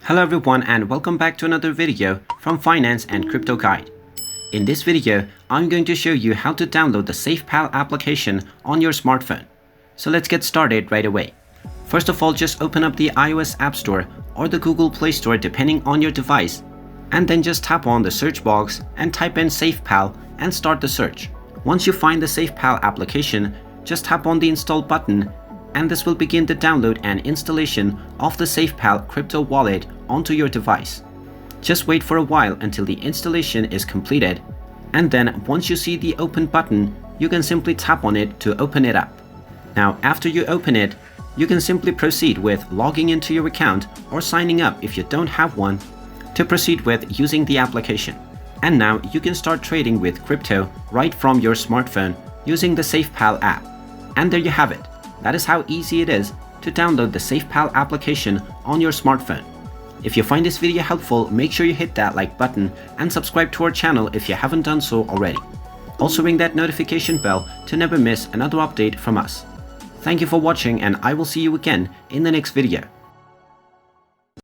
Hello everyone and welcome back to another video from Finance and Crypto Guide. In this video, I'm going to show you how to download the SafePal application on your smartphone. So let's get started right away. First of all, just open up the iOS App Store or the Google Play Store depending on your device, and then just tap on the search box and type in SafePal and start the search. Once you find the SafePal application, just tap on the install button and this will begin the download and installation of the SafePal crypto wallet onto your device. Just wait for a while until the installation is completed, and then once you see the open button, you can simply tap on it to open it up. Now after you open it, you can simply proceed with logging into your account or signing up if you don't have one to proceed with using the application. And now you can start trading with crypto right from your smartphone using the SafePal app. And there you have it. That is how easy it is to download the SafePal application on your smartphone. If you find this video helpful, make sure you hit that like button and subscribe to our channel if you haven't done so already. Also ring that notification bell to never miss another update from us. Thank you for watching and I will see you again in the next video.